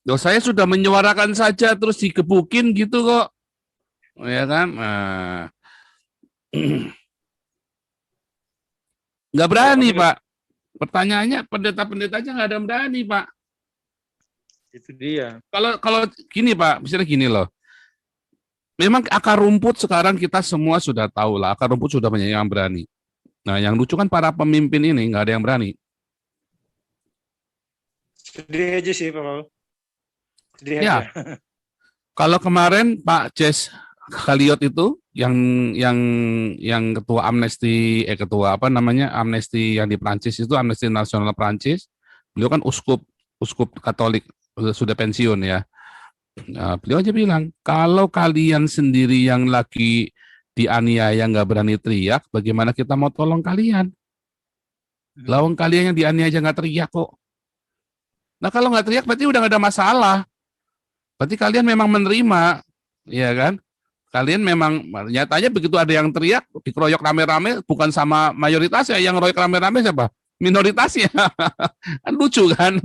Loh, saya sudah menyuarakan saja terus digebukin gitu kok. Ya kan? Nah, nggak Ya, berani, kami Pak. Pertanyaannya pendeta-pendetanya nggak ada yang berani, Pak. itu dia. Kalau kalau gini, Pak, misalnya gini loh. Memang akar rumput sekarang kita semua sudah tahu lah, akar rumput sudah banyak yang berani. Nah, yang lucu kan para pemimpin ini nggak ada yang berani. Sedih aja sih Pak Paul. Sedih aja. Ya, kalau kemarin Pak Jes Khaliot itu yang yang ketua Amnesty ketua apa namanya Amnesty yang di Prancis itu Amnesty Nasional Prancis, beliau kan uskup uskup Katolik sudah pensiun ya. Nah, beliau aja bilang kalau kalian sendiri yang lagi dianiaya nggak berani teriak, bagaimana kita mau tolong kalian? Lawang kalian yang dianiaya aja nggak teriak kok. Nah kalau nggak teriak berarti udah nggak ada masalah. Berarti kalian memang menerima, ya kan? Kalian memang nyatanya begitu ada yang teriak dikeroyok rame-rame bukan sama mayoritas ya, yang royok rame-rame siapa? Minoritasnya. Kan lucu kan?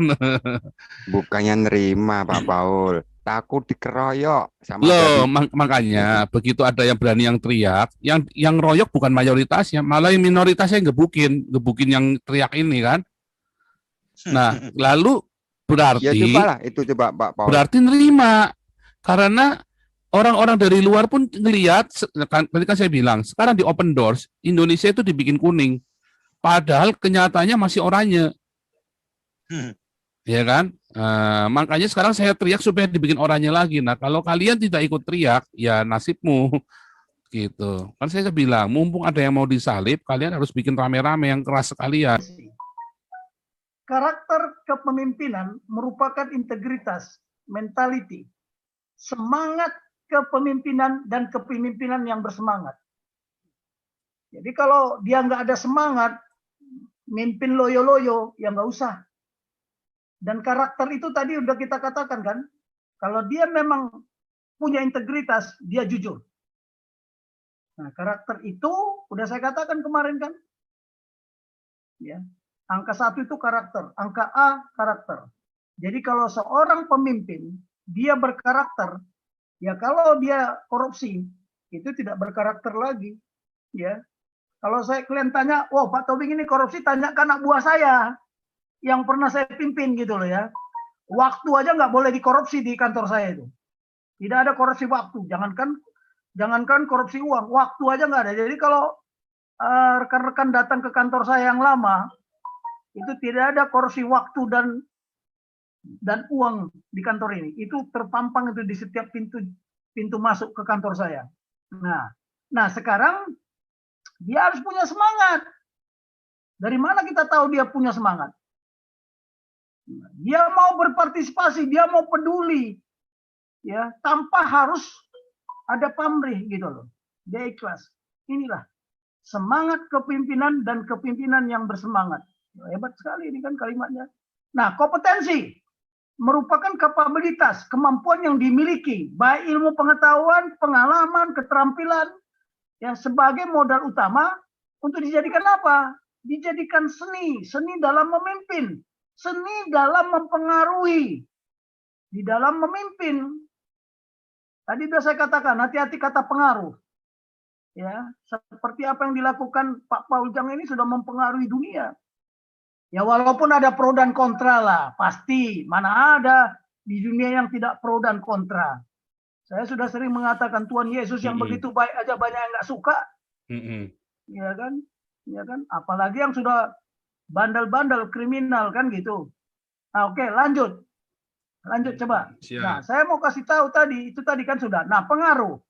Bukannya nerima Pak Paul, takut dikeroyok sama Loh, tadi. makanya begitu ada yang berani yang teriak, yang royok bukan mayoritasnya, malah yang minoritasnya yang gebukin yang teriak ini kan. Nah, lalu Ya berarti cobalah itu coba Pak Paul. berarti nerima karena orang-orang dari luar pun ngelihat kan tadi kan saya bilang sekarang di open doors Indonesia itu dibikin kuning padahal kenyataannya masih oranye ya kan. Makanya sekarang saya teriak supaya dibikin oranye lagi. Nah kalau kalian tidak ikut teriak ya nasibmu gitu kan. Saya bilang mumpung ada yang mau disalib kalian harus bikin rame-rame yang keras sekalian. Karakter kepemimpinan merupakan integritas, mentality, semangat kepemimpinan dan kepemimpinan yang bersemangat. Jadi kalau dia nggak ada semangat, mimpin loyo-loyo, ya nggak usah. Dan karakter itu tadi udah kita katakan kan, kalau dia memang punya integritas, dia jujur. Nah, karakter itu udah saya katakan kemarin kan, ya. Angka 1 itu karakter, angka A karakter. Jadi kalau seorang pemimpin dia berkarakter, ya kalau dia korupsi itu tidak berkarakter lagi, ya. Kalau kalian tanya, "Wow, Pak Tobing ini korupsi," tanyakan anak buah saya yang pernah saya pimpin gitu loh ya. Waktu aja nggak boleh dikorupsi di kantor saya itu. Tidak ada korupsi waktu, jangankan korupsi uang, waktu aja nggak ada. Jadi kalau rekan-rekan datang ke kantor saya yang lama, itu tidak ada korupsi waktu dan uang di kantor ini. Itu terpampang itu di setiap pintu masuk ke kantor saya. Nah sekarang dia harus punya semangat. Dari mana kita tahu dia punya semangat? Dia mau berpartisipasi, dia mau peduli, ya, tanpa harus ada pamrih gitu loh. Dia ikhlas. Inilah semangat kepemimpinan dan kepemimpinan yang bersemangat. Hebat sekali ini kan kalimatnya. Nah, kompetensi merupakan kapabilitas, kemampuan yang dimiliki, baik ilmu pengetahuan, pengalaman, keterampilan, ya sebagai modal utama untuk dijadikan apa? Dijadikan seni dalam memimpin, seni dalam mempengaruhi, di dalam memimpin. Tadi sudah saya katakan, hati-hati kata pengaruh. Ya, seperti apa yang dilakukan Pak Paul Jang ini sudah mempengaruhi dunia. Ya walaupun ada pro dan kontra lah, pasti. Mana ada di dunia yang tidak pro dan kontra. Saya sudah sering mengatakan Tuhan Yesus yang begitu baik aja banyak yang nggak suka. Ya kan? Ya kan? Apalagi yang sudah bandel-bandel, kriminal kan gitu. Nah, oke, lanjut. Lanjut coba. Siap. Nah, saya mau kasih tahu tadi, itu tadi kan sudah. Nah, pengaruh.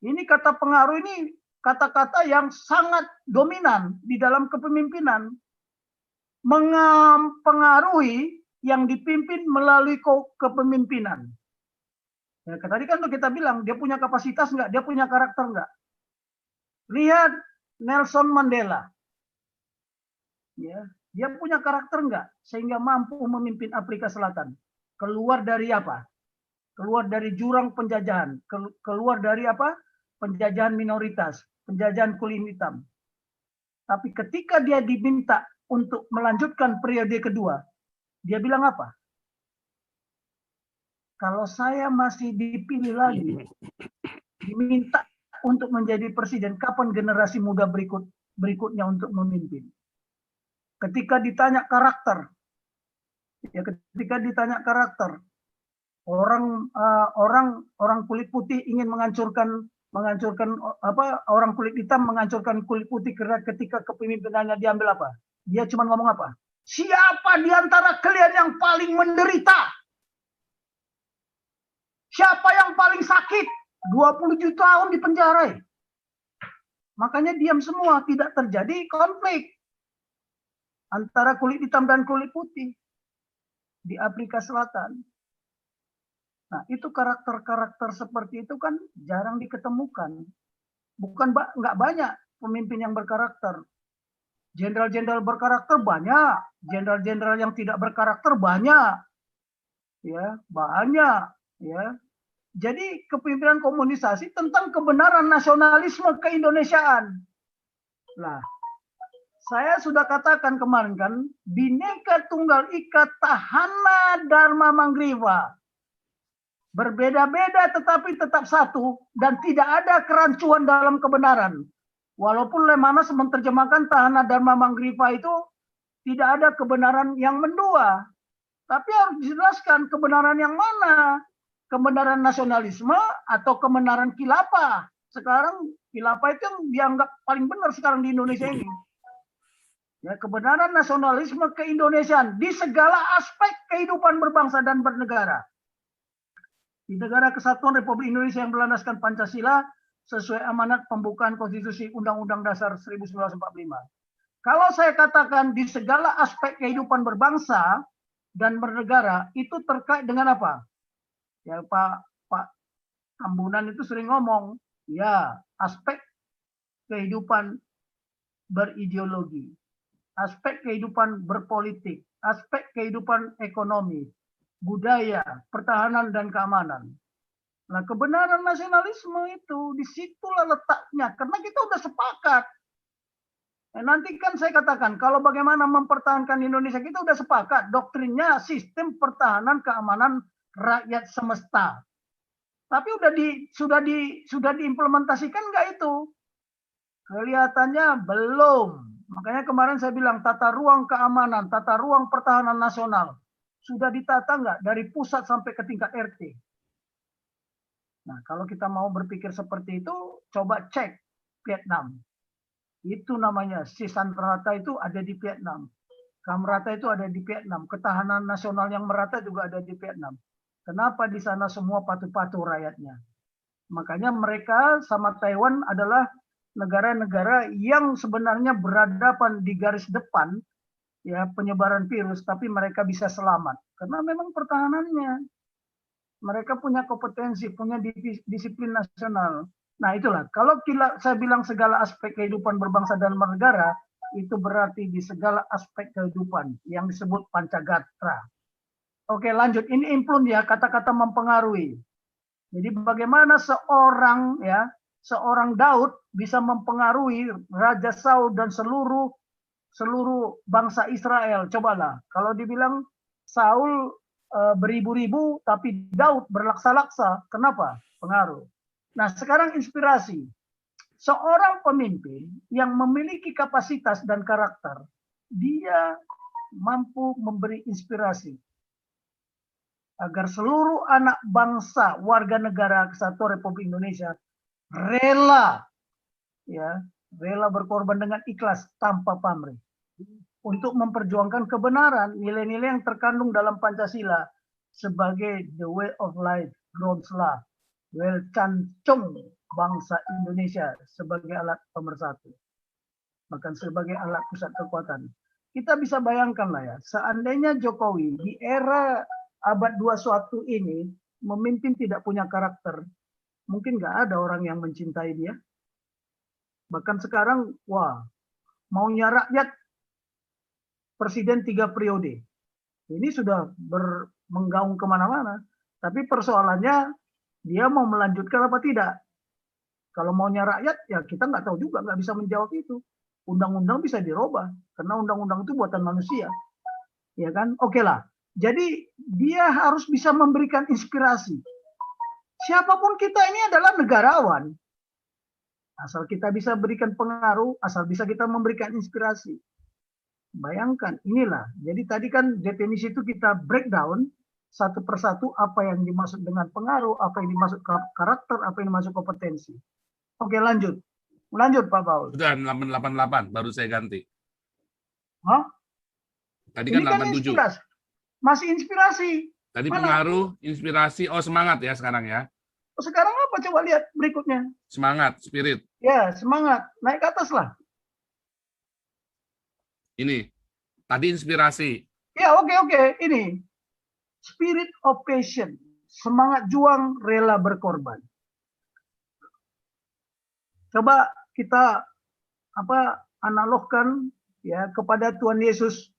Ini kata pengaruh ini kata-kata yang sangat dominan di dalam kepemimpinan. Mempengaruhi yang dipimpin melalui kepemimpinan. Ya, tadi kan kita bilang, dia punya kapasitas nggak? Dia punya karakter nggak? Lihat Nelson Mandela. Ya, dia punya karakter nggak? Sehingga mampu memimpin Afrika Selatan. Keluar dari apa? Keluar dari jurang penjajahan. Keluar dari apa? Penjajahan minoritas. Penjajahan kulit hitam. Tapi ketika dia diminta untuk melanjutkan periode kedua, dia bilang apa? kalau saya masih dipilih lagi, diminta untuk menjadi presiden, kapan generasi muda berikutnya untuk memimpin? Ketika ditanya karakter, orang kulit putih ingin menghancurkan orang kulit hitam menghancurkan kulit putih karena ketika kepemimpinannya diambil apa? Dia cuma ngomong apa? Siapa di antara kalian yang paling menderita? Siapa yang paling sakit? 27 tahun di penjara. Makanya diam semua, tidak terjadi konflik antara kulit hitam dan kulit putih di Afrika Selatan. Nah, itu karakter-karakter seperti itu kan jarang diketemukan. Nggak banyak pemimpin yang berkarakter. Jenderal-jenderal berkarakter banyak, jenderal-jenderal yang tidak berkarakter banyak. Ya, banyak, ya. Jadi kepemimpinan komunisasi tentang kebenaran nasionalisme keindonesiaan. Nah, saya sudah katakan kemarin kan, Bhinneka Tunggal Ika Tahana Dharma Manggriva. Berbeda-beda tetapi tetap satu dan tidak ada kerancuan dalam kebenaran. Walaupun Lemhanas menerjemahkan Tahana Dharma Manggriva itu tidak ada kebenaran yang mendua. Tapi harus dijelaskan kebenaran yang mana. Kebenaran nasionalisme atau kebenaran khilafah. Sekarang khilafah itu yang dianggap paling benar sekarang di Indonesia ini. Ya, kebenaran nasionalisme keindonesiaan di segala aspek kehidupan berbangsa dan bernegara. Di negara kesatuan Republik Indonesia yang berlandaskan Pancasila sesuai amanat pembukaan Konstitusi Undang-Undang Dasar 1945. Kalau saya katakan di segala aspek kehidupan berbangsa dan bernegara itu terkait dengan apa? Ya Pak Tambunan itu sering ngomong, ya aspek kehidupan berideologi, aspek kehidupan berpolitik, aspek kehidupan ekonomi, budaya, pertahanan dan keamanan. Nah, kebenaran nasionalisme itu disitulah letaknya, karena kita udah sepakat. Nanti kan saya katakan, kalau bagaimana mempertahankan Indonesia, kita udah sepakat. Doktrinnya sistem pertahanan keamanan rakyat semesta. Tapi sudah diimplementasikan nggak itu? Kelihatannya belum. Makanya kemarin saya bilang tata ruang keamanan, tata ruang pertahanan nasional sudah ditata nggak dari pusat sampai ke tingkat RT. Nah, kalau kita mau berpikir seperti itu, coba cek Vietnam. Itu namanya Sisan Merata itu ada di Vietnam. Kamrata itu ada di Vietnam. Ketahanan nasional yang merata juga ada di Vietnam. Kenapa di sana semua patuh-patuh rakyatnya? Makanya mereka sama Taiwan adalah negara-negara yang sebenarnya berhadapan di garis depan ya penyebaran virus, tapi mereka bisa selamat karena memang pertahanannya. Mereka punya kompetensi, punya disiplin nasional. Nah itulah, kalau saya bilang segala aspek kehidupan berbangsa dan bernegara, itu berarti di segala aspek kehidupan yang disebut Pancagatra. Oke lanjut, ini implun ya, kata-kata mempengaruhi. Jadi bagaimana seorang Daud bisa mempengaruhi Raja Saul dan seluruh bangsa Israel. Cobalah, kalau dibilang Saul beribu-ribu, tapi Daud berlaksa-laksa. Kenapa? Pengaruh. Nah, sekarang inspirasi. Seorang pemimpin yang memiliki kapasitas dan karakter, dia mampu memberi inspirasi agar seluruh anak bangsa, warga negara Kesatuan Republik Indonesia rela berkorban dengan ikhlas tanpa pamrih untuk memperjuangkan kebenaran, nilai-nilai yang terkandung dalam Pancasila sebagai the way of life, groundslah, well cancung bangsa Indonesia sebagai alat pemersatu, bahkan sebagai alat pusat kekuatan. Kita bisa bayangkan lah ya, seandainya Jokowi di era abad 21 ini memimpin tidak punya karakter, mungkin nggak ada orang yang mencintai dia. Bahkan sekarang, wah, maunya rakyat presiden 3 periode. Ini sudah menggaung kemana-mana. Tapi persoalannya, dia mau melanjutkan apa tidak. Kalau maunya rakyat, ya kita nggak tahu juga, nggak bisa menjawab itu. Undang-undang bisa dirubah, karena undang-undang itu buatan manusia. Ya kan? Oke lah. Jadi dia harus bisa memberikan inspirasi. Siapapun kita ini adalah negarawan. Asal kita bisa berikan pengaruh, asal bisa kita memberikan inspirasi. Bayangkan, inilah. Jadi tadi kan definisi itu kita breakdown satu persatu apa yang dimaksud dengan pengaruh, apa yang dimaksud karakter, apa yang dimaksud kompetensi. Oke, lanjut. Lanjut, Pak Paul. Sudah 888, baru saya ganti. Hah? Tadi kan Ini kan 87. inspirasi. Masih inspirasi. Tadi Mana? pengaruh, inspirasi, oh semangat ya sekarang ya. Sekarang apa? Coba lihat berikutnya. Semangat, spirit. Ya, semangat. Naik ke atas lah. Ini. Tadi inspirasi. Ya, oke. Ini. Spirit of passion. Semangat juang, rela berkorban. Coba kita analogkan ya kepada Tuhan Yesus.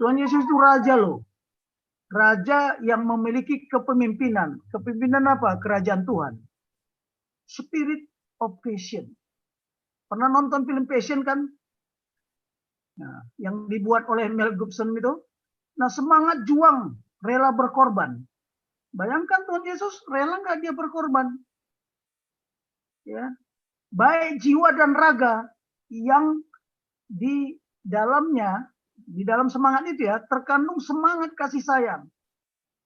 Tuhan Yesus itu raja loh. Raja yang memiliki kepemimpinan. Kepemimpinan apa? Kerajaan Tuhan. Spirit of passion. Pernah nonton film Passion kan? Nah, yang dibuat oleh Mel Gibson itu. Nah, semangat juang, rela berkorban. Bayangkan Tuhan Yesus rela nggak dia berkorban? Ya, baik jiwa dan raga yang di dalamnya, di dalam semangat itu ya, terkandung semangat kasih sayang,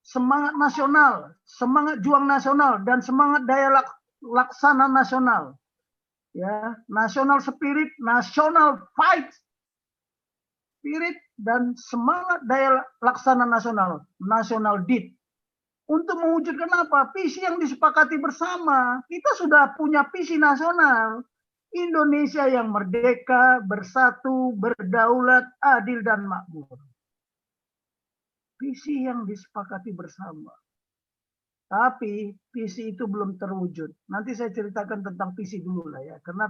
semangat nasional, semangat juang nasional, dan semangat daya laksana nasional. Ya, national spirit, national fight spirit, dan semangat daya laksana nasional, national deed. Untuk mewujudkan apa? Visi yang disepakati bersama. Kita sudah punya visi nasional. Indonesia yang merdeka, bersatu, berdaulat, adil, dan makmur. Visi yang disepakati bersama. Tapi visi itu belum terwujud. Nanti saya ceritakan tentang visi dulu lah ya. Karena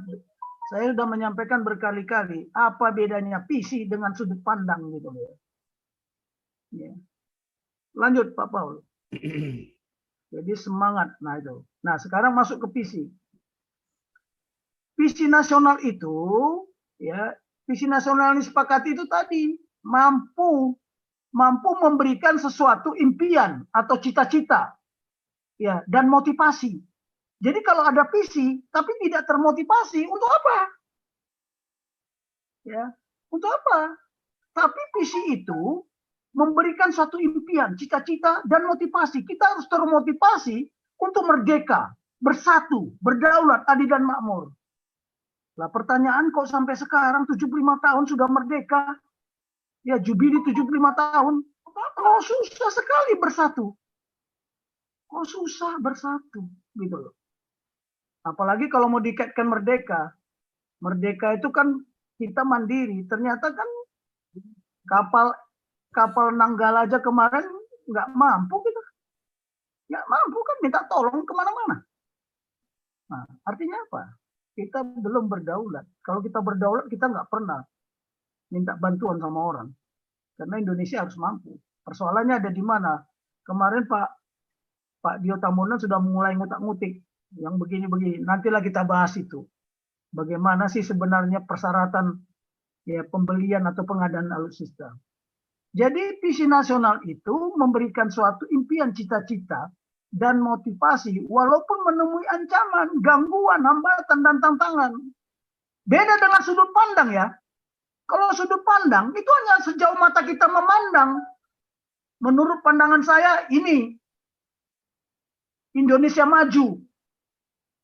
saya sudah menyampaikan berkali-kali apa bedanya visi dengan sudut pandang gitu ya. Ya. Lanjut Pak Paul. Jadi semangat, nah itu. Nah sekarang masuk ke visi. Visi nasional itu, ya, visi nasional yang disepakati itu tadi mampu memberikan sesuatu impian atau cita-cita, ya, dan motivasi. Jadi kalau ada visi tapi tidak termotivasi, untuk apa? Ya, untuk apa? Tapi visi itu memberikan suatu impian, cita-cita, dan motivasi. Kita harus termotivasi untuk merdeka, bersatu, berdaulat, adil, dan makmur. Lah pertanyaan kok sampai sekarang 75 tahun sudah merdeka, ya jubili 75 tahun, kok susah sekali bersatu. Kok susah bersatu, gitu loh. Apalagi kalau mau dikaitkan merdeka. Merdeka itu kan kita mandiri, ternyata kan kapal Nanggala aja kemarin nggak mampu kita. Nggak mampu kan, minta tolong kemana-mana. Nah, artinya apa? Kita belum berdaulat. Kalau kita berdaulat, kita nggak pernah minta bantuan sama orang. Karena Indonesia harus mampu. Persoalannya ada di mana? Kemarin Pak Dio Tamunan sudah mulai ngutak-ngutik yang begini-begini. Nantilah kita bahas itu. Bagaimana sih sebenarnya persyaratan ya pembelian atau pengadaan alutsista. Jadi visi nasional itu memberikan suatu impian, cita-cita, dan motivasi walaupun menemui ancaman, gangguan, hambatan, dan tantangan. Beda dengan sudut pandang ya. Kalau sudut pandang itu hanya sejauh mata kita memandang. Menurut pandangan saya ini Indonesia maju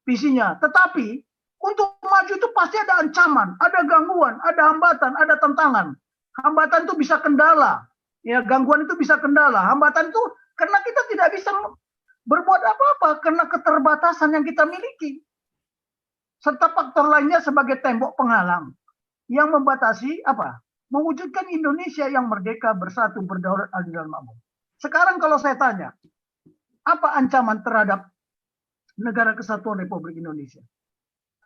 visinya. Tetapi untuk maju itu pasti ada ancaman, ada gangguan, ada hambatan, ada tantangan. Hambatan itu bisa kendala, ya gangguan itu bisa kendala. Hambatan itu karena kita tidak bisa berbuat apa-apa karena keterbatasan yang kita miliki. Serta faktor lainnya sebagai tembok penghalang yang membatasi apa? Mewujudkan Indonesia yang merdeka, bersatu, berdaulat, adil, dan makmur. Sekarang kalau saya tanya, apa ancaman terhadap negara kesatuan Republik Indonesia?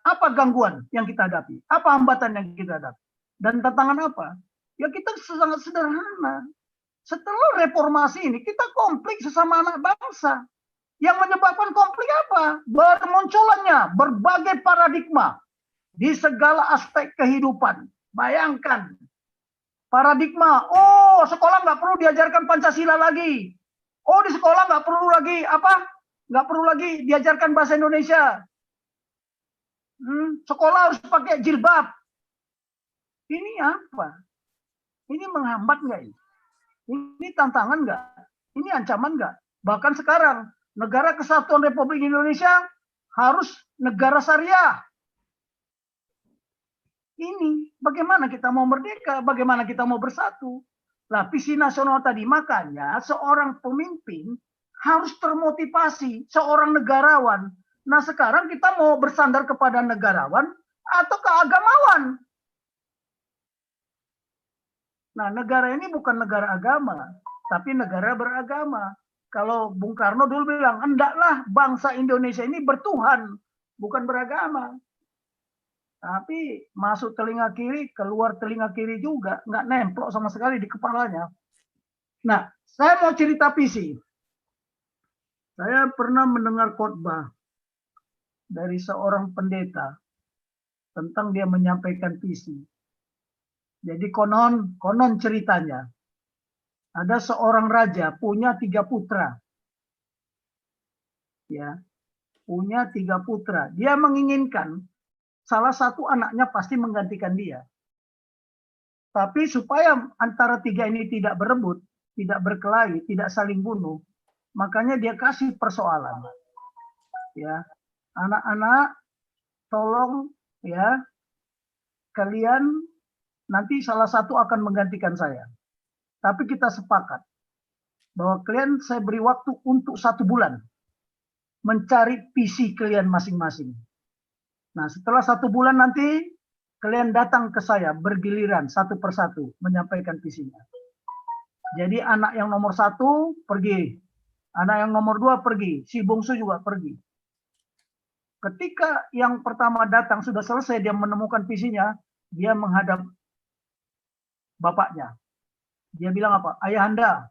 Apa gangguan yang kita hadapi? Apa hambatan yang kita hadapi? Dan tantangan apa? Ya kita sangat sederhana. Setelah reformasi ini, kita konflik sesama anak bangsa. Yang menyebabkan konflik apa? Bermunculannya berbagai paradigma di segala aspek kehidupan. Bayangkan, paradigma. Oh, sekolah nggak perlu diajarkan Pancasila lagi. Oh, di sekolah nggak perlu lagi apa? Nggak perlu lagi diajarkan bahasa Indonesia. Sekolah harus pakai jilbab. Ini apa? Ini menghambat nggak ini? Ini tantangan nggak? Ini ancaman nggak? Bahkan sekarang negara kesatuan Republik Indonesia harus negara syariah. Ini bagaimana kita mau merdeka? Bagaimana kita mau bersatu? Lah, visi nasional tadi, makanya seorang pemimpin harus termotivasi, seorang negarawan. Nah, sekarang kita mau bersandar kepada negarawan atau keagamawan. Nah, negara ini bukan negara agama, tapi negara beragama. Kalau Bung Karno dulu bilang, hendaklah bangsa Indonesia ini bertuhan, bukan beragama. Tapi masuk telinga kiri, keluar telinga kiri juga, nggak nemplok sama sekali di kepalanya. Nah, saya mau cerita visi. Saya pernah mendengar khotbah dari seorang pendeta tentang dia menyampaikan visi. Jadi konon ceritanya, ada seorang raja punya 3 putra. Ya, punya 3 putra. Dia menginginkan salah satu anaknya pasti menggantikan dia. Tapi supaya antara 3 ini tidak berebut, tidak berkelahi, tidak saling bunuh, makanya dia kasih persoalan. Ya, anak-anak, tolong ya, kalian nanti salah satu akan menggantikan saya. Tapi kita sepakat bahwa kalian saya beri waktu untuk 1 bulan mencari visi kalian masing-masing. Nah, setelah 1 bulan nanti kalian datang ke saya bergiliran satu persatu menyampaikan visinya. Jadi anak yang nomor 1 pergi, anak yang nomor 2 pergi, si bungsu juga pergi. Ketika yang pertama datang sudah selesai, dia menemukan visinya, dia menghadap bapaknya. Dia bilang apa? Ayahanda,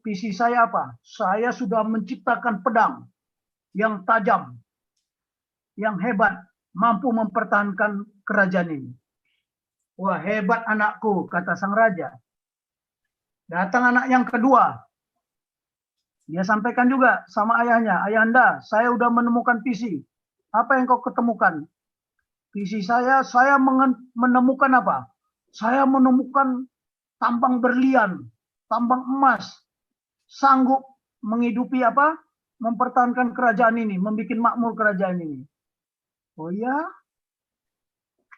visi saya apa? Saya sudah menciptakan pedang yang tajam, yang hebat, mampu mempertahankan kerajaan ini. Wah, hebat anakku, kata sang raja. Datang anak yang kedua. Dia sampaikan juga sama ayahnya, Ayahanda, saya sudah menemukan visi. Apa yang kau ketemukan? Visi saya menemukan apa? Saya menemukan tambang berlian, tambang emas, sanggup menghidupi apa? Mempertahankan kerajaan ini, membuat makmur kerajaan ini. Oh ya?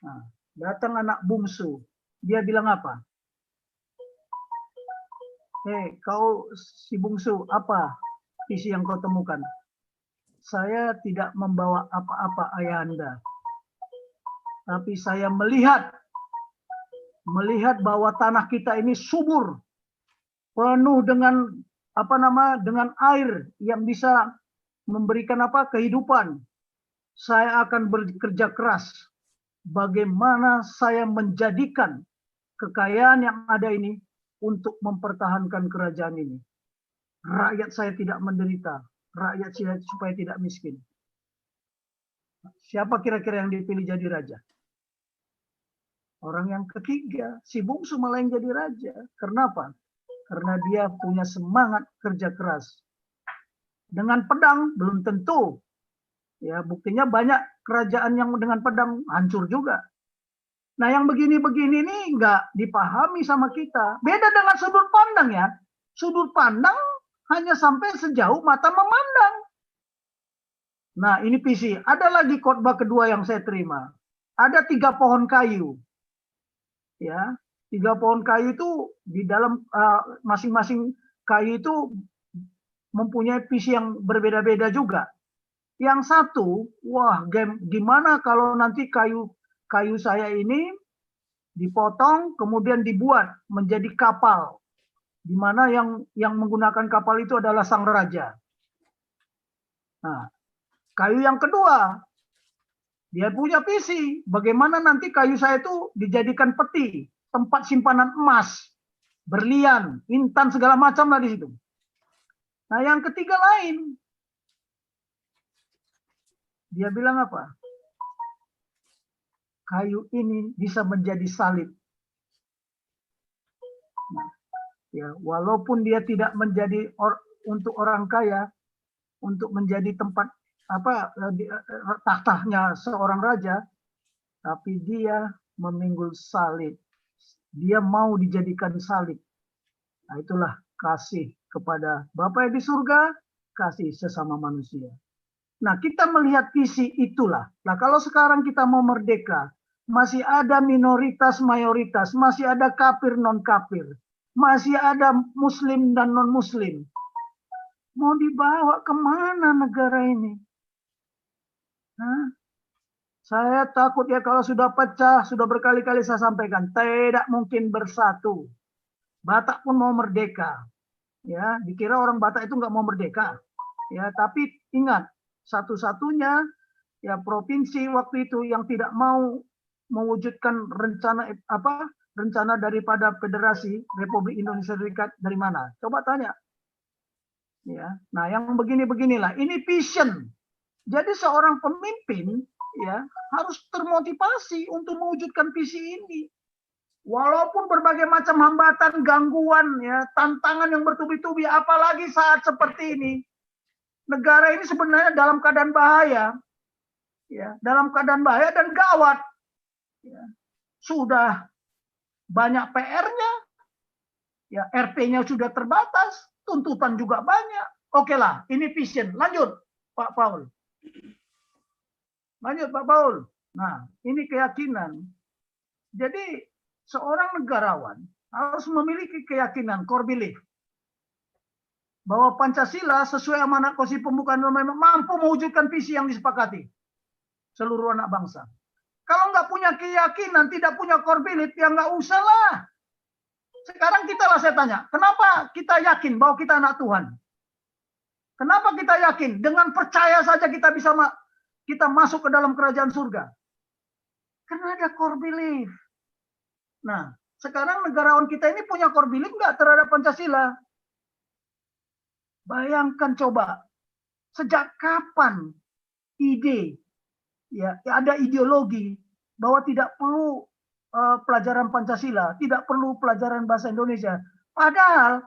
Nah, datang anak bungsu. Dia bilang apa? Kau si bungsu, apa visi yang kau temukan? Saya tidak membawa apa-apa ayahanda. Tapi saya melihat bahwa tanah kita ini subur, penuh dengan dengan air yang bisa memberikan kehidupan. Saya akan bekerja keras bagaimana saya menjadikan kekayaan yang ada ini untuk mempertahankan kerajaan ini. Rakyat saya tidak menderita, rakyat saya supaya tidak miskin. Siapa kira-kira yang dipilih jadi raja? Orang yang ketiga, si bungsu malah yang jadi raja. Kenapa? Karena dia punya semangat kerja keras. Dengan pedang belum tentu. Ya, buktinya banyak kerajaan yang dengan pedang hancur juga. Nah, yang begini-begini ini nggak dipahami sama kita. Beda dengan sudut pandang ya. Sudut pandang hanya sampai sejauh mata memandang. Nah, ini visi. Ada lagi khotbah kedua yang saya terima. Ada 3 pohon kayu. Ya, 3 pohon kayu itu di dalam masing-masing kayu itu mempunyai visi yang berbeda-beda juga. Yang satu, wah, gimana kalau nanti kayu saya ini dipotong kemudian dibuat menjadi kapal, di mana yang menggunakan kapal itu adalah sang raja. Nah, kayu yang kedua, dia punya visi bagaimana nanti kayu saya itu dijadikan peti, tempat simpanan emas, berlian, intan segala macam lah di situ. Nah, yang ketiga lain, dia bilang apa? Kayu ini bisa menjadi salib. Nah, ya, walaupun dia tidak menjadi untuk orang kaya, untuk menjadi tempat tahtanya seorang raja, tapi dia meminggul salib. Dia mau dijadikan salib. Nah, itulah kasih kepada Bapa yang di surga, kasih sesama manusia. Nah, kita melihat visi itulah. Nah, kalau sekarang kita mau merdeka, masih ada minoritas mayoritas, masih ada kafir non kafir, masih ada muslim dan non muslim. Mau dibawa kemana negara ini? Hah? Saya takut ya kalau sudah pecah, sudah berkali-kali saya sampaikan, tidak mungkin bersatu. Batak pun mau merdeka. Ya, dikira orang Batak itu nggak mau merdeka. Ya, tapi ingat, satu-satunya ya provinsi waktu itu yang tidak mau mewujudkan rencana daripada Federasi Republik Indonesia Serikat dari mana? Coba tanya. Ya, nah yang begini-beginilah, ini vision. Jadi seorang pemimpin ya harus termotivasi untuk mewujudkan visi ini. Walaupun berbagai macam hambatan, gangguan, ya, tantangan yang bertubi-tubi, apalagi saat seperti ini, negara ini sebenarnya dalam keadaan bahaya, ya, dalam keadaan bahaya dan gawat. Ya. Sudah banyak PR-nya, ya, RP-nya sudah terbatas, tuntutan juga banyak. Oke lah, ini vision. Lanjut, Pak Paul. Lanjut, Pak Paul. Nah, ini keyakinan. Jadi, seorang negarawan harus memiliki keyakinan, core belief, bahwa Pancasila sesuai amanat Konstitusi Pembukaan memang mampu mewujudkan visi yang disepakati seluruh anak bangsa. Kalau nggak punya keyakinan, tidak punya core belief, ya nggak usah lah. Sekarang kita lah saya tanya, kenapa kita yakin bahwa kita anak Tuhan? Kenapa kita yakin? Dengan percaya saja kita bisa kita masuk ke dalam kerajaan surga. Karena ada core belief. Nah, sekarang negarawan kita ini punya core belief nggak terhadap Pancasila? Bayangkan coba, sejak kapan ide, ya ada ideologi bahwa tidak perlu pelajaran Pancasila, tidak perlu pelajaran bahasa Indonesia. Padahal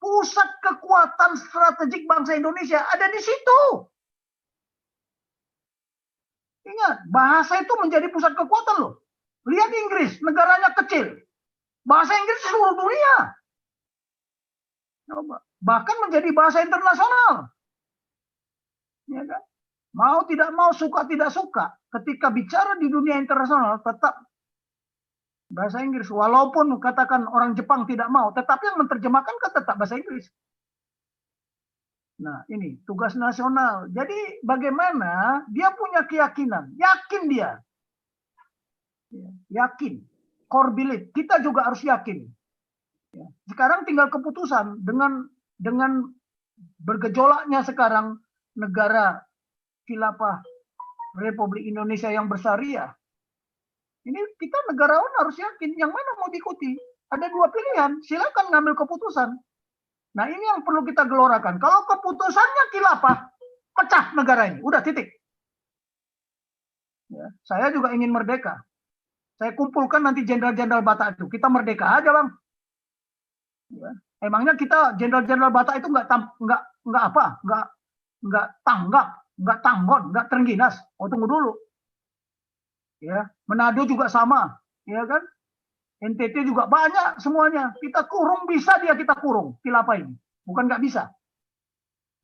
pusat kekuatan strategik bangsa Indonesia ada di situ. Ingat, bahasa itu menjadi pusat kekuatan loh. Lihat Inggris, negaranya kecil. Bahasa Inggris seluruh dunia. Bahkan menjadi bahasa internasional. Ya kan? Mau tidak mau, suka tidak suka. Ketika bicara di dunia internasional, tetap bahasa Inggris. Walaupun katakan orang Jepang tidak mau, tetapi yang menerjemahkan kan tetap bahasa Inggris. Nah, ini tugas nasional. Jadi bagaimana dia punya keyakinan, yakin dia. Yakin, core belief. Kita juga harus yakin. Sekarang tinggal keputusan dengan bergejolaknya sekarang negara khilafah Republik Indonesia yang bersyariah. Ini kita negarawan harus yakin yang mana mau diikuti. Ada dua pilihan, silakan ngambil keputusan. Nah, ini yang perlu kita gelorakan. Kalau keputusannya khilafah, pecah negara ini. Udah titik. Ya, saya juga ingin merdeka. Saya kumpulkan nanti jenderal-jenderal Batak itu. Kita merdeka aja, Bang. Ya. Emangnya kita jenderal-jenderal Batak itu nggak tanggap, nggak tanggon, nggak terengginas. Oh, tunggu dulu. Ya, Manado juga sama, ya kan? NTT juga banyak semuanya. Kita kurung bisa dia kita kurung. Khilafah ini. Bukan nggak bisa.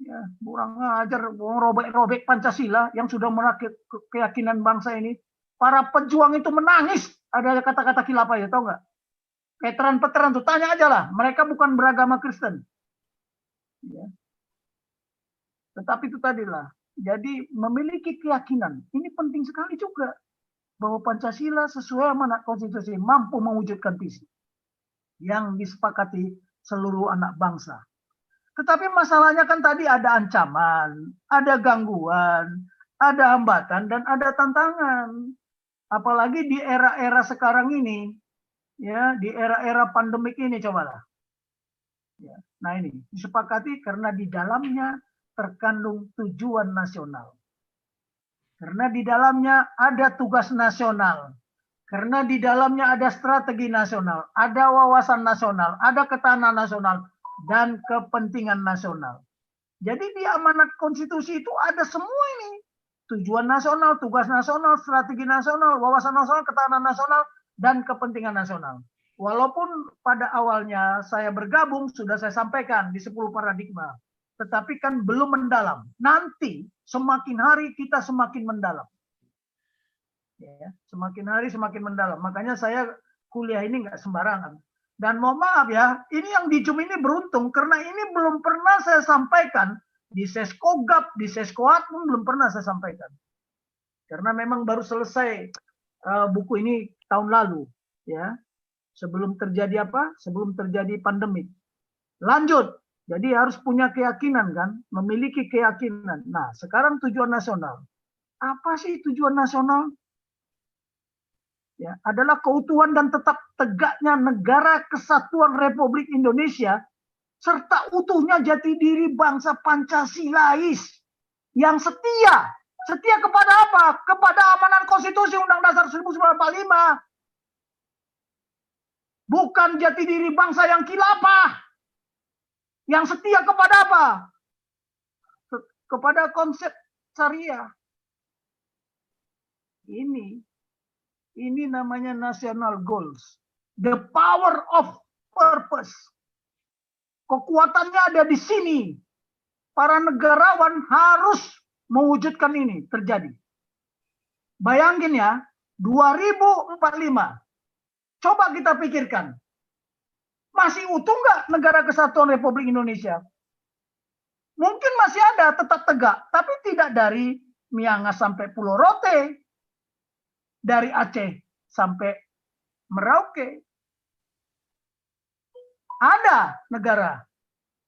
Ya, kurang ajar, robek-robek Pancasila yang sudah merakit keyakinan bangsa ini. Para pejuang itu menangis. Ada kata-kata khilafah ya, tahu nggak? Veteran-veteran tuh tanya aja lah. Mereka bukan beragama Kristen. Ya. Tetapi itu tadilah. Jadi memiliki keyakinan. Ini penting sekali juga. Bahwa Pancasila sesuai amanat konstitusi mampu mewujudkan visi yang disepakati seluruh anak bangsa. Tetapi masalahnya kan tadi ada ancaman, ada gangguan, ada hambatan, dan ada tantangan. Apalagi di era-era sekarang ini, ya, di era-era pandemik ini, cobalah. Ya, nah ini disepakati karena di dalamnya terkandung tujuan nasional. Karena di dalamnya ada tugas nasional. Karena di dalamnya ada strategi nasional, ada wawasan nasional, ada ketahanan nasional, dan kepentingan nasional. Jadi di amanat konstitusi itu ada semua ini. Tujuan nasional, tugas nasional, strategi nasional, wawasan nasional, ketahanan nasional, dan kepentingan nasional. Walaupun pada awalnya saya bergabung, sudah saya sampaikan di 10 paradigma. Tetapi kan belum mendalam. Nanti semakin hari kita semakin mendalam. Ya, semakin hari semakin mendalam. Makanya saya kuliah ini nggak sembarangan. Dan mohon maaf ya, ini yang di Zoom ini beruntung karena ini belum pernah saya sampaikan di Seskogap, di Seskoat pun belum pernah saya sampaikan. Karena memang baru selesai buku ini tahun lalu, ya. Sebelum terjadi apa? Sebelum terjadi pandemik. Lanjut. Jadi harus punya keyakinan kan, memiliki keyakinan. Nah, sekarang tujuan nasional. Apa sih tujuan nasional? Ya, adalah keutuhan dan tetap tegaknya negara kesatuan Republik Indonesia serta utuhnya jati diri bangsa Pancasilais yang setia. Setia kepada apa? Kepada amanat konstitusi Undang Dasar 1945. Bukan jati diri bangsa yang khilafah. Yang setia kepada apa? Kepada konsep syariah. Ini namanya national goals. The power of purpose. Kekuatannya ada di sini. Para negarawan harus mewujudkan ini terjadi. Bayangin ya, 2045. Coba kita pikirkan. Masih utuh nggak negara kesatuan Republik Indonesia? Mungkin masih ada, tetap tegak. Tapi tidak dari Miangas sampai Pulau Rote. Dari Aceh sampai Merauke. Ada negara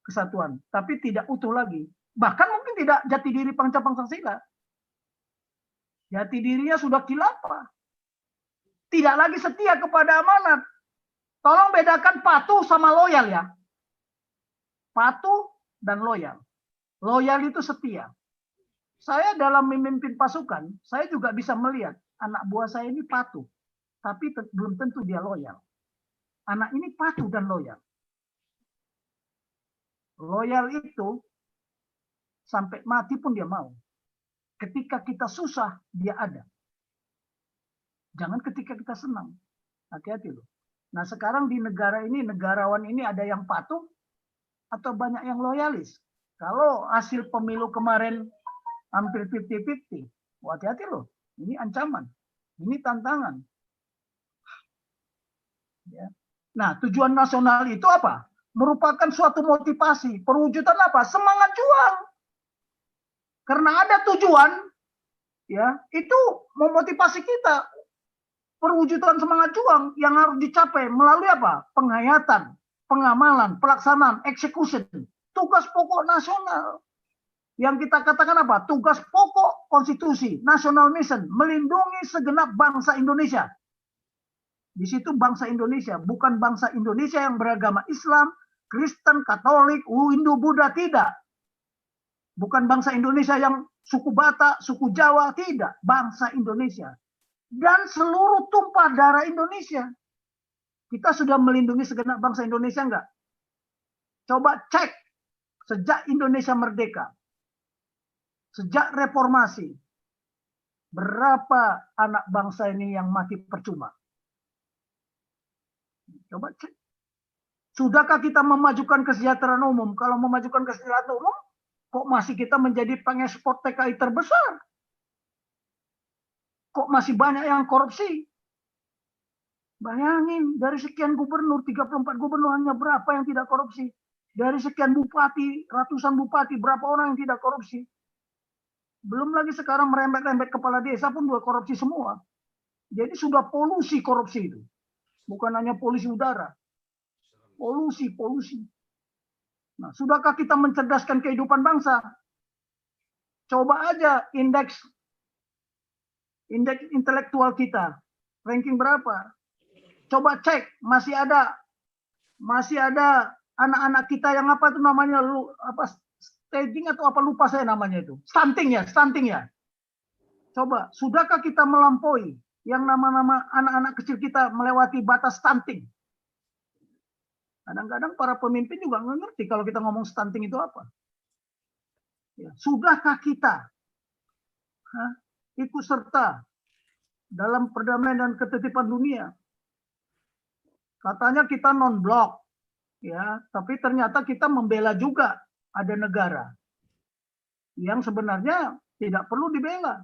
kesatuan, tapi tidak utuh lagi. Bahkan mungkin tidak jati diri Pancasila. Jati dirinya sudah khilafah. Tidak lagi setia kepada amanat. Tolong bedakan patuh sama loyal ya. Patuh dan loyal. Loyal itu setia. Saya dalam memimpin pasukan, saya juga bisa melihat anak buah saya ini patuh, tapi belum tentu dia loyal. Anak ini patuh dan loyal. Loyal itu sampai mati pun dia mau. Ketika kita susah, dia ada. Jangan ketika kita senang. Hati-hati loh. Nah sekarang di negara ini, negarawan ini ada yang patuh atau banyak yang loyalis. Kalau hasil pemilu kemarin hampir 50-50, hati-hati loh. Ini ancaman, ini tantangan. Ya. Nah, tujuan nasional itu apa? Merupakan suatu motivasi. Perwujudan apa? Semangat juang. Karena ada tujuan, ya, itu memotivasi kita. Perwujudan semangat juang yang harus dicapai melalui apa? Penghayatan, pengamalan, pelaksanaan, execution. Tugas pokok nasional. Yang kita katakan apa? Tugas pokok konstitusi, national mission, melindungi segenap bangsa Indonesia. Di situ bangsa Indonesia, bukan bangsa Indonesia yang beragama Islam, Kristen, Katolik, Hindu, Buddha, tidak. Bukan bangsa Indonesia yang suku Batak, suku Jawa, tidak. Bangsa Indonesia. Dan seluruh tumpah darah Indonesia. Kita sudah melindungi segenap bangsa Indonesia enggak? Coba cek, sejak Indonesia merdeka. Sejak reformasi, berapa anak bangsa ini yang mati percuma? Coba cek. Sudahkah kita memajukan kesejahteraan umum? Kalau memajukan kesejahteraan umum, kok masih kita menjadi pengekspor TKI terbesar? Kok masih banyak yang korupsi? Bayangin, dari sekian gubernur, 34 gubernur hanya berapa yang tidak korupsi? Dari sekian bupati, ratusan bupati, berapa orang yang tidak korupsi? Belum lagi sekarang merembet-rembet kepala desa pun juga korupsi semua. Jadi sudah polusi korupsi itu. Bukan hanya polusi udara. Polusi. Nah, sudahkah kita mencerdaskan kehidupan bangsa? Coba aja indeks intelektual kita. Ranking berapa? Coba cek, masih ada anak-anak kita yang apa itu namanya, staging atau apa, lupa saya namanya itu. Stunting ya. Coba, sudahkah kita melampaui yang nama-nama anak-anak kecil kita melewati batas stunting. Kadang-kadang para pemimpin juga nggak ngerti kalau kita ngomong stunting itu apa. Ya, sudahkah kita ikut serta dalam perdamaian dan ketertiban dunia? Katanya kita non-blok, ya, tapi ternyata kita membela juga ada negara yang sebenarnya tidak perlu dibela.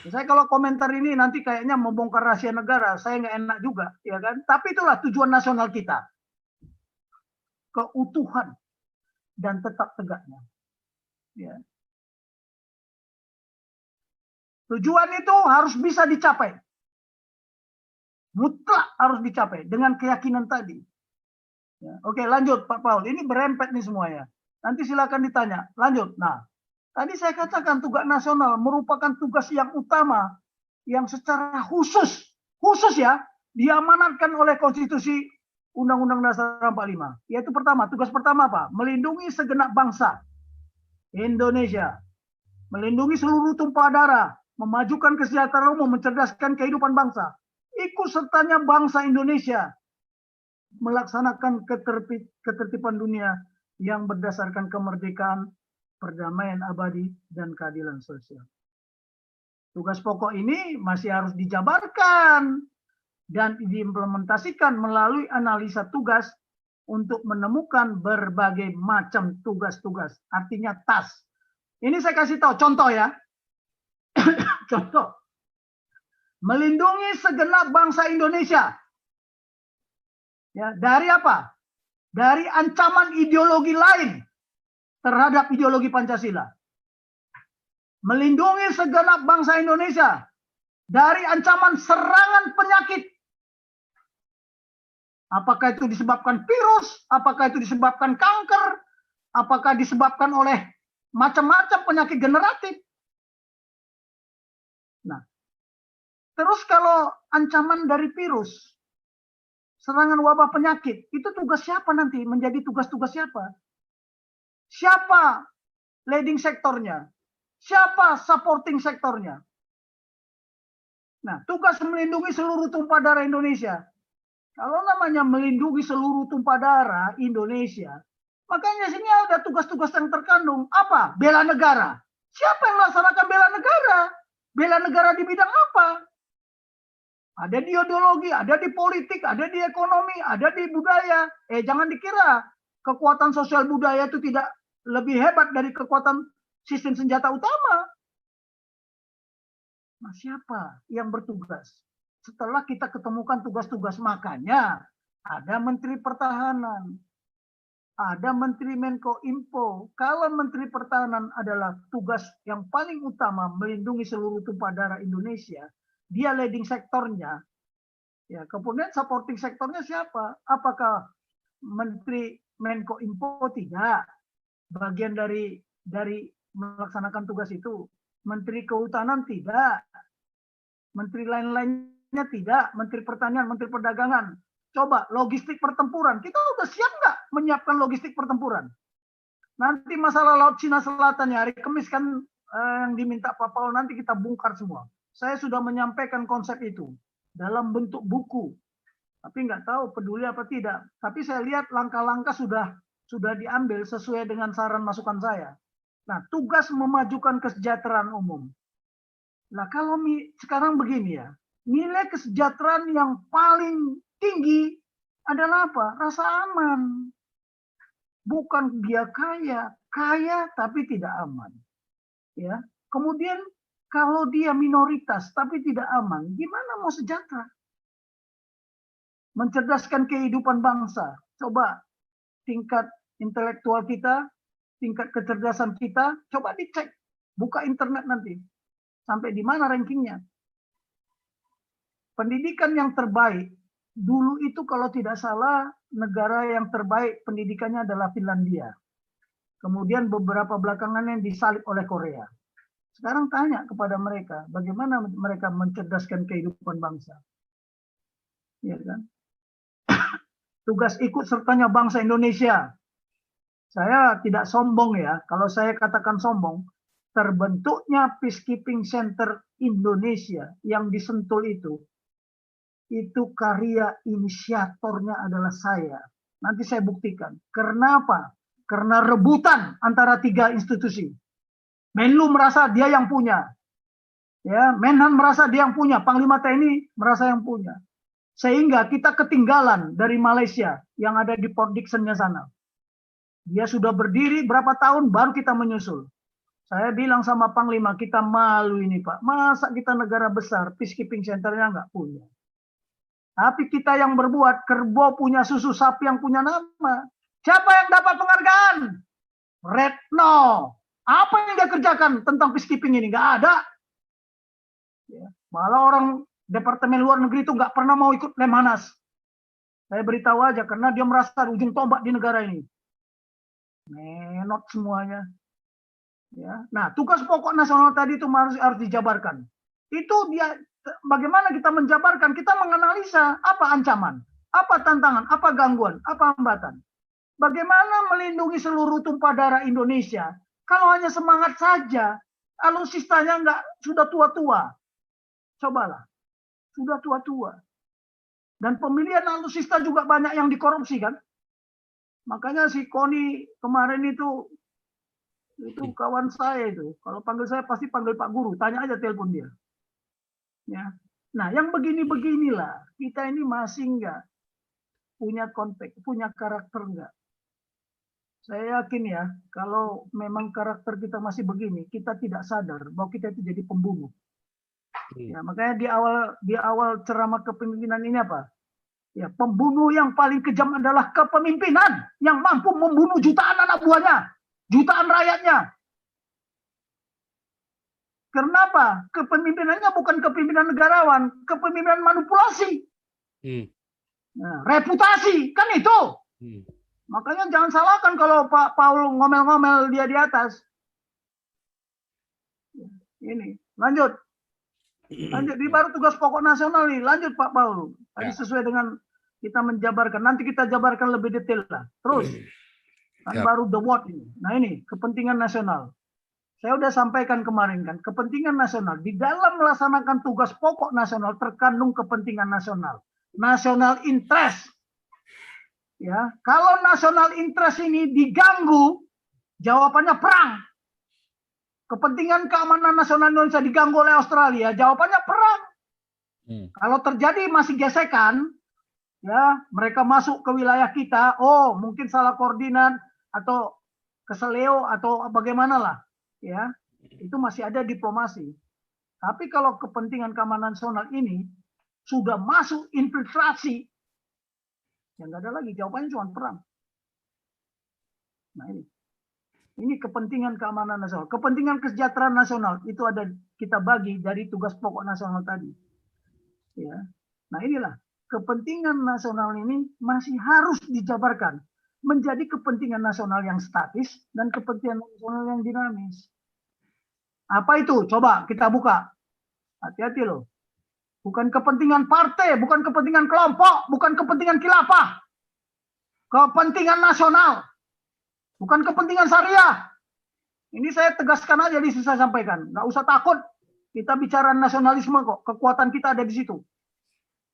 Saya kalau komentar ini nanti kayaknya membongkar rahasia negara, saya nggak enak juga, ya kan? Tapi itulah tujuan nasional kita, keutuhan dan tetap tegaknya. Ya. Tujuan itu harus bisa dicapai, mutlak harus dicapai dengan keyakinan tadi. Ya. Oke, lanjut Pak Paul. Ini berempet nih semuanya. Nanti silakan ditanya. Lanjut. Nah, tadi saya katakan tugas nasional merupakan tugas yang utama yang secara khusus ya, diamanatkan oleh Konstitusi Undang-Undang Dasar 45. Yaitu pertama, tugas pertama apa? Melindungi segenap bangsa Indonesia, melindungi seluruh tumpah darah, memajukan kesejahteraan umum, mencerdaskan kehidupan bangsa. Ikut sertanya bangsa Indonesia melaksanakan ketertiban dunia yang berdasarkan kemerdekaan, perdamaian abadi, dan keadilan sosial. Tugas pokok ini masih harus dijabarkan dan diimplementasikan melalui analisa tugas untuk menemukan berbagai macam tugas-tugas, artinya task. Ini saya kasih tahu contoh ya. Contoh. Melindungi segenap bangsa Indonesia. Ya, dari apa? Dari ancaman ideologi lain terhadap ideologi Pancasila. Melindungi segenap bangsa Indonesia dari ancaman serangan penyakit. Apakah itu disebabkan virus, apakah itu disebabkan kanker, apakah disebabkan oleh macam-macam penyakit generatif. Nah, terus kalau ancaman dari virus, serangan wabah penyakit, itu tugas siapa nanti? Menjadi tugas-tugas siapa? Siapa leading sektornya? Siapa supporting sektornya? Nah, tugas melindungi seluruh tumpah darah Indonesia. Kalau namanya melindungi seluruh tumpah darah Indonesia, makanya sini ada tugas-tugas yang terkandung. Apa? Bela negara. Siapa yang melaksanakan bela negara? Bela negara di bidang apa? Ada di ideologi, ada di politik, ada di ekonomi, ada di budaya. Jangan dikira kekuatan sosial budaya itu tidak lebih hebat dari kekuatan sistem senjata utama. Nah, siapa yang bertugas? Setelah kita ketemukan tugas-tugas, makanya ada Menteri Pertahanan, ada Menteri Menko Info. Kalau Menteri Pertahanan adalah tugas yang paling utama melindungi seluruh tumpah darah Indonesia, dia leading sektornya. Ya, kemudian supporting sektornya siapa? Apakah Menteri Menko Info? Tidak. Bagian dari melaksanakan tugas itu. Menteri Kehutanan tidak. Menteri lain-lainnya tidak. Menteri Pertanian, Menteri Perdagangan. Coba logistik pertempuran. Kita udah siap nggak menyiapkan logistik pertempuran? Nanti masalah Laut Cina Selatan ya, hari Kamis kan yang diminta Pak Paul, nanti kita bongkar semua. Saya sudah menyampaikan konsep itu dalam bentuk buku. Tapi nggak tahu peduli apa tidak. Tapi saya lihat langkah-langkah sudah diambil sesuai dengan saran masukan saya. Nah, tugas memajukan kesejahteraan umum. Nah, kalau sekarang begini ya, nilai kesejahteraan yang paling tinggi adalah apa? Rasa aman. Bukan dia kaya tapi tidak aman. Ya. Kemudian kalau dia minoritas tapi tidak aman, gimana mau sejahtera? Mencerdaskan kehidupan bangsa. Coba tingkat intelektual kita, tingkat kecerdasan kita, coba dicek. Buka internet nanti. Sampai di mana rankingnya? Pendidikan yang terbaik, dulu itu kalau tidak salah, negara yang terbaik pendidikannya adalah Finlandia. Kemudian beberapa belakangan yang disalib oleh Korea. Sekarang tanya kepada mereka, bagaimana mereka mencerdaskan kehidupan bangsa. Ya kan? Tugas ikut sertanya bangsa Indonesia. Saya tidak sombong ya, kalau saya katakan sombong, terbentuknya Peacekeeping Center Indonesia yang di Sentul itu karya inisiatornya adalah saya. Nanti saya buktikan. Kenapa? Karena rebutan antara 3 institusi. Menlu merasa dia yang punya. Ya, Menhan merasa dia yang punya, Panglima TNI merasa yang punya. Sehingga kita ketinggalan dari Malaysia yang ada di Port Dickson-nya sana. Dia sudah berdiri berapa tahun baru kita menyusul. Saya bilang sama Panglima, kita malu ini Pak. Masa kita negara besar, Peacekeeping Center-nya nggak punya. Tapi kita yang berbuat, kerbau punya susu, sapi yang punya nama. Siapa yang dapat penghargaan? Retno. Apa yang dia kerjakan tentang peacekeeping ini? Nggak ada. Ya. Malah orang Departemen Luar Negeri itu nggak pernah mau ikut Lemhanas. Saya beritahu aja, karena dia merasa ujung tombak di negara ini. Menot semuanya. Ya. Nah, tugas pokok nasional tadi itu harus dijabarkan. Itu dia, bagaimana kita menjabarkan? Kita menganalisa apa ancaman, apa tantangan, apa gangguan, apa hambatan. Bagaimana melindungi seluruh tumpah darah Indonesia? Kalau hanya semangat saja, alutsistanya sudah tua-tua. Cobalah, sudah tua-tua. Dan pemilihan alutsista juga banyak yang dikorupsi kan? Makanya si Koni kemarin itu kawan saya itu. Kalau panggil saya pasti panggil Pak Guru. Tanya aja telepon dia. Ya. Nah, yang begini-beginilah kita ini masih enggak punya konteks, punya karakter enggak. Saya yakin ya, kalau memang karakter kita masih begini, kita tidak sadar bahwa kita itu jadi pembunuh. Ya, makanya di awal ceramah kepemimpinan ini apa? Ya, pembunuh yang paling kejam adalah kepemimpinan yang mampu membunuh jutaan anak buahnya, jutaan rakyatnya. Kenapa? Kepemimpinannya bukan kepemimpinan negarawan, kepemimpinan manipulasi. Nah, reputasi, kan itu. Makanya jangan salahkan kalau Pak Paul ngomel-ngomel dia di atas. Ini, lanjut. Lanjut, di baru tugas pokok nasional nih. Lanjut Pak Paul. Tadi sesuai dengan kita menjabarkan. Nanti kita jabarkan lebih detail lah. Terus. Kan baru the what ini. Nah ini, kepentingan nasional. Saya udah sampaikan kemarin kan, kepentingan nasional. Di dalam melaksanakan tugas pokok nasional terkandung kepentingan nasional. National interest. Ya, kalau national interest ini diganggu, jawabannya perang. Kepentingan keamanan nasional Indonesia diganggu oleh Australia, jawabannya perang. Kalau terjadi masih gesekan, ya mereka masuk ke wilayah kita, oh mungkin salah koordinat atau keseleo atau bagaimana lah, ya itu masih ada diplomasi. Tapi kalau kepentingan keamanan nasional ini sudah masuk infiltrasi, ya nggak ada lagi, jawabannya cuma perang. Nah ini kepentingan keamanan nasional, kepentingan kesejahteraan nasional itu ada kita bagi dari tugas pokok nasional tadi. Ya, nah inilah kepentingan nasional ini masih harus dijabarkan menjadi kepentingan nasional yang statis dan kepentingan nasional yang dinamis. Apa itu? Coba kita buka. Hati-hati loh. Bukan kepentingan partai, bukan kepentingan kelompok, bukan kepentingan khilafah. Kepentingan nasional. Bukan kepentingan syariah. Ini saya tegaskan aja di sini saya sampaikan. Nggak usah takut. Kita bicara nasionalisme kok. Kekuatan kita ada di situ.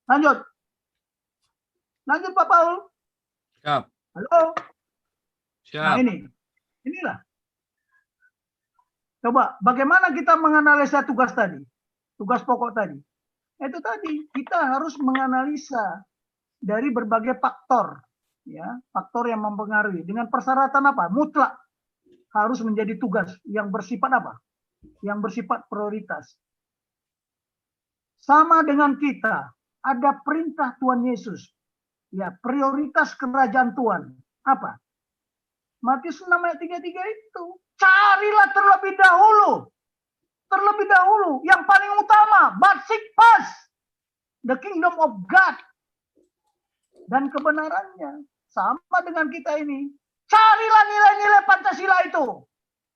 Lanjut. Lanjut Pak Paul. Siap. Halo. Siap. Nah inilah. Coba bagaimana kita menganalisa tugas tadi, tugas pokok tadi. Itu tadi kita harus menganalisa dari berbagai faktor, ya, faktor yang mempengaruhi. Dengan persyaratan apa? Mutlak harus menjadi tugas yang bersifat apa? Yang bersifat prioritas. Sama dengan kita ada perintah Tuhan Yesus. Ya, prioritas kerajaan Tuhan. Apa? Matius 6 ayat 33 itu. Carilah terlebih dahulu. Terlebih dahulu. Yang paling utama. But seek first the kingdom of God. Dan kebenarannya. Sama dengan kita ini. Carilah nilai-nilai Pancasila itu.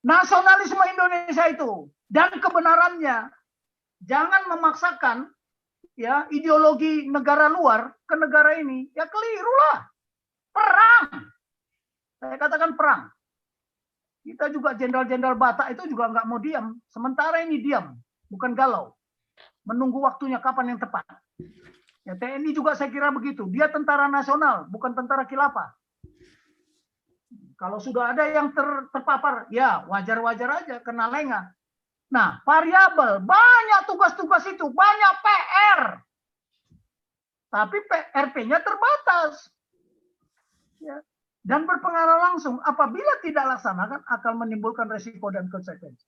Nasionalisme Indonesia itu. Dan kebenarannya. Jangan memaksakan ya ideologi negara luar ke negara ini, ya kelirulah. Perang. Saya katakan perang. Kita juga jenderal-jenderal Batak itu juga nggak mau diam. Sementara ini diam, bukan galau. Menunggu waktunya kapan yang tepat. Ya, TNI juga saya kira begitu. Dia tentara nasional, bukan tentara khilafah. Kalau sudah ada yang terpapar, ya wajar-wajar aja, kena lengah. Nah, variabel, banyak tugas-tugas itu, banyak PR. Tapi RP-nya terbatas. Ya. Dan berpengaruh langsung, apabila tidak laksanakan akan menimbulkan resiko dan konsekuensi.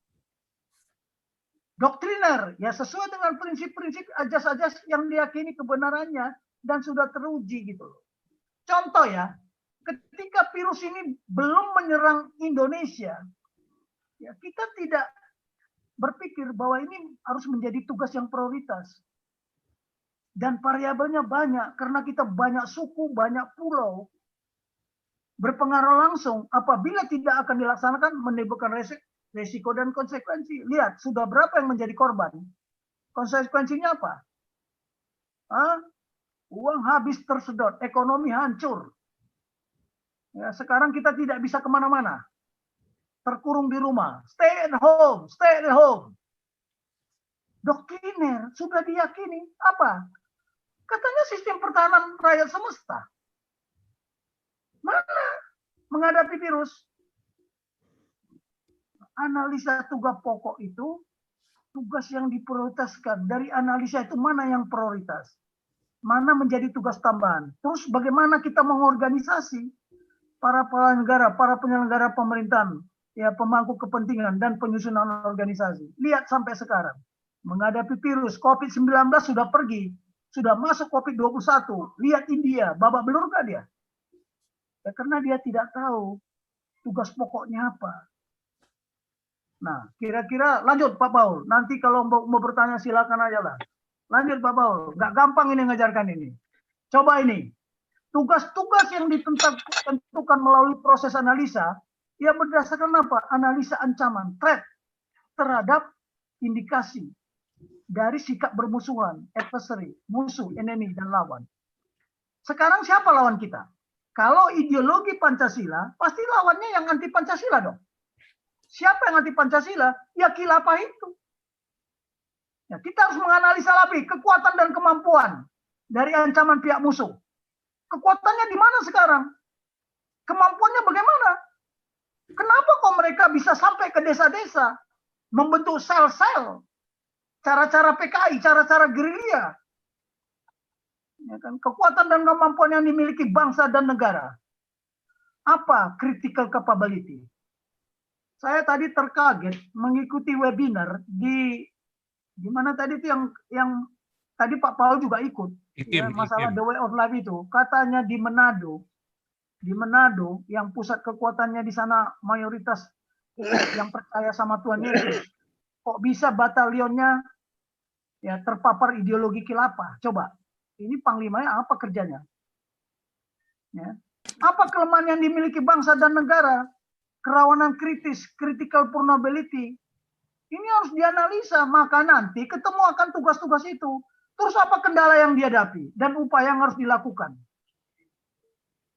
Doktriner, ya sesuai dengan prinsip-prinsip ajas-ajas yang diyakini kebenarannya dan sudah teruji gitu loh. Contoh ya, ketika virus ini belum menyerang Indonesia, ya kita tidak berpikir bahwa ini harus menjadi tugas yang prioritas. Dan variabelnya banyak, karena kita banyak suku, banyak pulau. Berpengaruh langsung, apabila tidak akan dilaksanakan, menimbulkan resiko dan konsekuensi. Lihat, sudah berapa yang menjadi korban? Konsekuensinya apa? Uang habis tersedot, ekonomi hancur. Ya, sekarang kita tidak bisa kemana-mana. Terkurung di rumah. Stay at home, stay at home. Doktriner sudah diyakini. Apa? Katanya sistem pertahanan rakyat semesta. Mana menghadapi virus? Analisa tugas pokok itu, tugas yang diprioritaskan. Dari analisa itu mana yang prioritas? Mana menjadi tugas tambahan? Terus bagaimana kita mengorganisasi para penyelenggara pemerintahan, ya pemangku kepentingan dan penyusunan organisasi. Lihat sampai sekarang, menghadapi virus COVID-19 sudah pergi, sudah masuk COVID-21. Lihat India, babak belur nggak dia? Ya karena dia tidak tahu tugas pokoknya apa. Nah, kira-kira lanjut Pak Paul. Nanti kalau mau bertanya silakan aja lah. Lanjut Pak Paul. Nggak gampang ini ngajarkan ini. Coba ini. Tugas-tugas yang ditentukan melalui proses analisa, ya berdasarkan apa? Analisa ancaman, threat terhadap indikasi dari sikap bermusuhan, adversary, musuh, enemy, dan lawan. Sekarang siapa lawan kita? Kalau ideologi Pancasila, pasti lawannya yang anti Pancasila dong. Siapa yang anti Pancasila? Ya khilafah itu. Ya, kita harus menganalisa lebih kekuatan dan kemampuan dari ancaman pihak musuh. Kekuatannya di mana sekarang? Kemampuannya bagaimana? Kenapa kok mereka bisa sampai ke desa-desa, membentuk sel-sel, cara-cara PKI, cara-cara gerilya? Ya kan? Kekuatan dan kemampuan yang dimiliki bangsa dan negara. Apa critical capability? Saya tadi terkaget mengikuti webinar di mana tadi itu yang tadi Pak Paul juga ikut. Ya, masalah The Way of Life itu. Katanya di Manado yang pusat kekuatannya di sana mayoritas yang percaya sama Tuhan Yesus. Kok bisa batalionnya ya terpapar ideologi khilafah? Coba. Ini panglimanya apa kerjanya? Ya. Apa kelemahan yang dimiliki bangsa dan negara? Kerawanan kritis, critical vulnerability. Ini harus dianalisa, maka nanti ketemu akan tugas-tugas itu. Terus apa kendala yang dihadapi dan upaya yang harus dilakukan?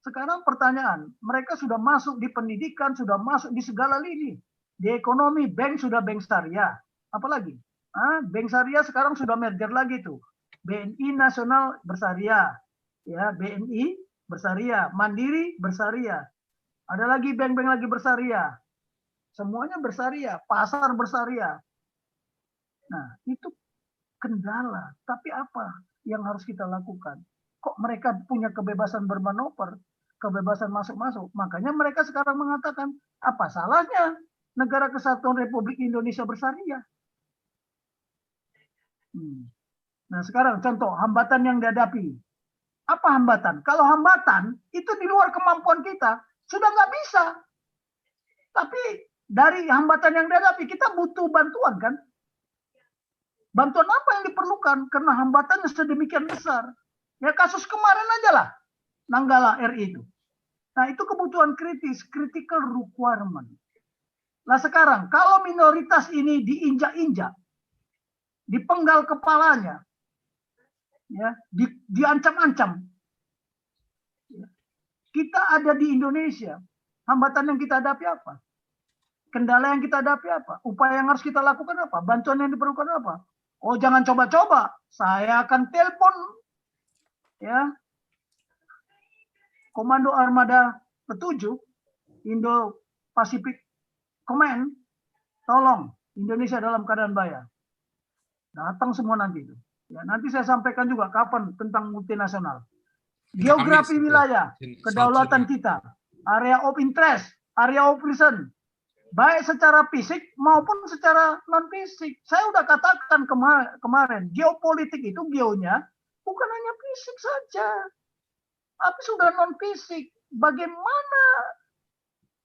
Sekarang pertanyaan, mereka sudah masuk di pendidikan, sudah masuk di segala lini. Di ekonomi, bank sudah bank syariah. Apalagi? Bank syariah sekarang sudah merger lagi tuh. BNI Nasional bersyariah, ya BNI bersyariah, Mandiri bersyariah, ada lagi bank-bank lagi bersyariah, semuanya bersyariah, pasar bersyariah. Nah itu kendala, tapi apa yang harus kita lakukan? Kok mereka punya kebebasan bermanuver, kebebasan masuk-masuk? Makanya mereka sekarang mengatakan apa salahnya Negara Kesatuan Republik Indonesia bersyariah? Nah sekarang contoh hambatan yang dihadapi. Apa hambatan? Kalau hambatan itu di luar kemampuan kita, sudah nggak bisa. Tapi dari hambatan yang dihadapi kita butuh bantuan kan? Bantuan apa yang diperlukan? Karena hambatannya sedemikian besar. Ya kasus kemarin aja lah, Nanggala RI itu. Nah itu kebutuhan kritis, critical requirement. Nah sekarang kalau minoritas ini diinjak-injak, dipenggal kepalanya, ya, diancam-ancam. Kita ada di Indonesia, hambatan yang kita hadapi apa? kendala yang kita hadapi apa? Upaya yang harus kita lakukan apa? Bantuan yang diperlukan apa? Oh, jangan coba-coba. Saya akan telepon ya Komando Armada ke-7 Indo Pacific Command, tolong Indonesia dalam keadaan bahaya. Datang semua nanti itu. Ya, nanti saya sampaikan juga kapan tentang multinasional. Geografi wilayah, kedaulatan kita, area of interest, area of reason, baik secara fisik maupun secara non fisik. Saya udah katakan kemarin, geopolitik itu geonya bukan hanya fisik saja, tapi sudah non fisik. Bagaimana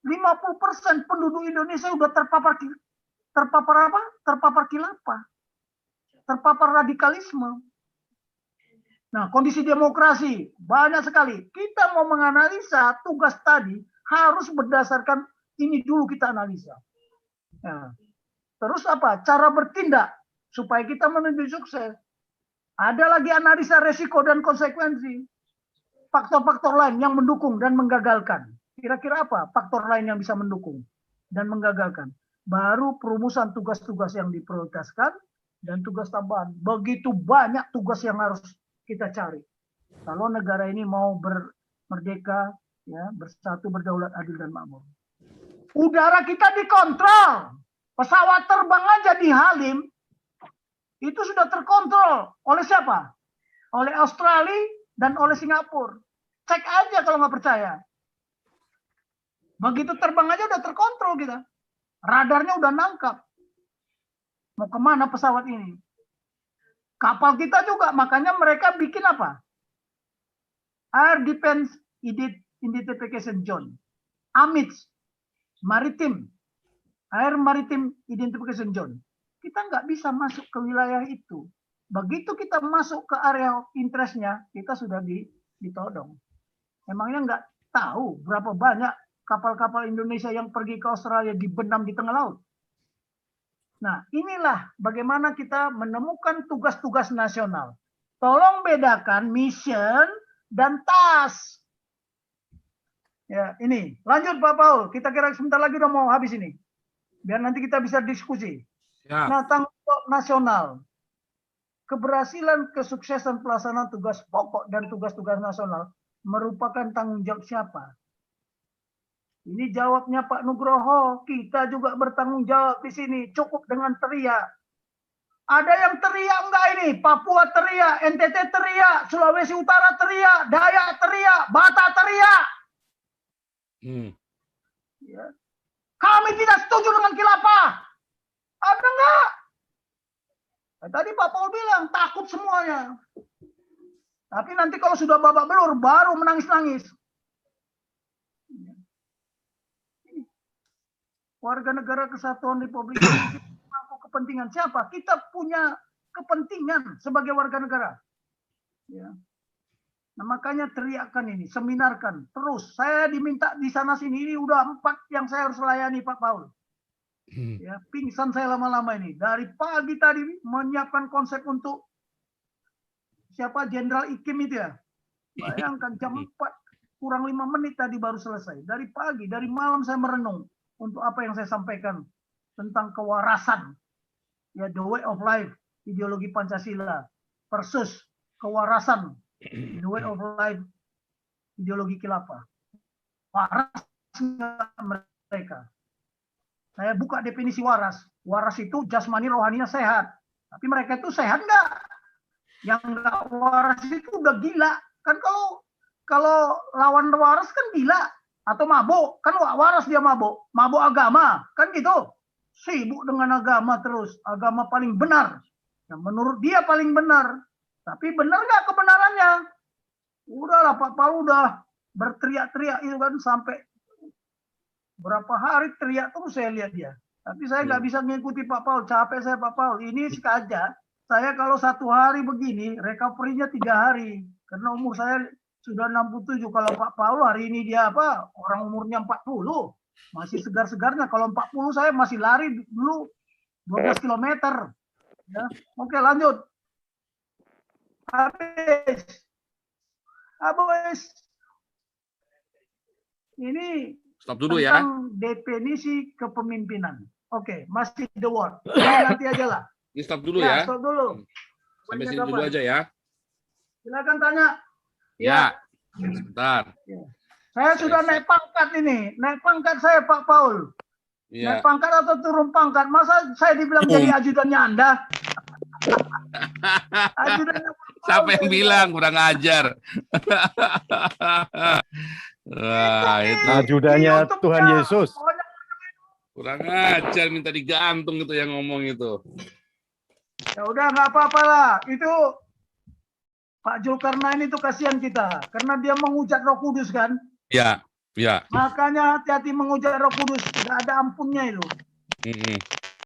50% penduduk Indonesia sudah terpapar apa? Terpapar khilafah, terpapar radikalisme. Nah, kondisi demokrasi banyak sekali. Kita mau menganalisa tugas tadi harus berdasarkan ini dulu kita analisa. Nah, terus apa? Cara bertindak supaya kita menuju sukses. Ada lagi analisa resiko dan konsekuensi. Faktor-faktor lain yang mendukung dan menggagalkan. Kira-kira apa faktor lain yang bisa mendukung dan menggagalkan? Baru perumusan tugas-tugas yang diprioritaskan dan tugas tambahan. Begitu banyak tugas yang harus kita cari. Kalau negara ini mau merdeka, ya, bersatu, berdaulat, adil dan makmur. Udara kita dikontrol. Pesawat terbang aja di Halim itu sudah terkontrol oleh siapa? Oleh Australia dan oleh Singapura. Cek aja kalau nggak percaya. Begitu terbang aja udah terkontrol kita. Radarnya udah nangkap. Mau kemana pesawat ini? Kapal kita juga, makanya mereka bikin apa? Air Defense Identification Zone. AMIZ. Maritim. Air Maritime Identification Zone. Kita nggak bisa masuk ke wilayah itu. Begitu kita masuk ke area interestnya, kita sudah ditodong. Emangnya nggak tahu berapa banyak kapal-kapal Indonesia yang pergi ke Australia dibenam di tengah laut. Nah, inilah bagaimana kita menemukan tugas-tugas nasional. Tolong bedakan mission dan task. Ya, ini. Lanjut Pak Paul. Kita kira sebentar lagi udah mau habis ini. Biar nanti kita bisa diskusi. Ya. Nah, tanggung jawab nasional. Keberhasilan kesuksesan pelaksanaan tugas pokok dan tugas-tugas nasional merupakan tanggung jawab siapa? Ini jawabnya Pak Nugroho. Kita juga bertanggung jawab di sini. Cukup dengan teriak. Ada yang teriak enggak ini? Papua teriak, NTT teriak, Sulawesi Utara teriak, Dayak teriak, Batak teriak. Ya. Kami tidak setuju dengan khilafah. Ada enggak? Nah, tadi Pak Paul bilang takut semuanya. Tapi nanti kalau sudah babak belur baru menangis-nangis. Warga negara kesatuan Republik Indonesia mengaku kepentingan siapa? Kita punya kepentingan sebagai warga negara. Ya. Nah, makanya teriakan ini, seminarkan terus. Saya diminta di sana sini, ini udah 4 yang saya harus layani Pak Paul. Ya, pingsan saya lama-lama ini. Dari pagi tadi menyiapkan konsep untuk siapa Jenderal Ikim itu ya. Bayangkan jam 4 kurang 5 menit tadi baru selesai. Dari pagi, dari malam saya merenung untuk apa yang saya sampaikan tentang kewarasan. Ya, the way of life, ideologi Pancasila versus kewarasan, the way of life, ideologi khilafah. Waras mereka. Saya buka definisi waras. Waras itu jasmani rohaninya sehat. Tapi mereka itu sehat nggak? Yang nggak waras itu udah gila. Kan kalau lawan waras kan gila. Atau mabuk. Kan waras dia mabuk. Mabuk agama. Kan gitu. Sibuk dengan agama terus. Agama paling benar. Yang menurut dia paling benar. Tapi benar nggak kebenarannya? Udahlah Pak Paul udah berteriak-teriak itu kan sampai berapa hari teriak terus saya lihat dia. Tapi saya nggak bisa mengikuti Pak Paul. Capek saya Pak Paul. Ini sengaja. Saya kalau 1 hari begini, recovery-nya 3 hari. Karena umur saya sudah 67. Kalau Pak Paul hari ini dia apa? Orang umurnya 40. Masih segar-segarnya. Kalau 40 saya masih lari dulu 12 km. Ya. Oke, lanjut. Habis. Ini Stop dulu ya. tentang definisi kepemimpinan. Oke, masih the word. Ini nanti aja lah. Ini stop dulu Ya, ya. stop dulu. Sampai sini Kapan? dulu aja ya. Silakan tanya. Ya. Sebentar. Saya sudah naik pangkat ini. Naik pangkat saya, Pak Paul. Naik Iya. pangkat atau turun pangkat? Masa saya dibilang jadi ajudannya Anda? Ajudannya Pak Paul. Siapa yang saya bilang kurang ajar? Wah, itu Ajudannya Di YouTube-nya. Tuhan Yesus. Pokoknya kurang ajar, minta digantung itu yang ngomong itu. ya udah nggak apa-apa lah. Itu Pak Zulkarnain itu kasihan kita karena dia menghujat Roh Kudus kan. Ya, ya. Makanya hati-hati menghujat Roh Kudus, nggak ada ampunnya itu. Mm-mm.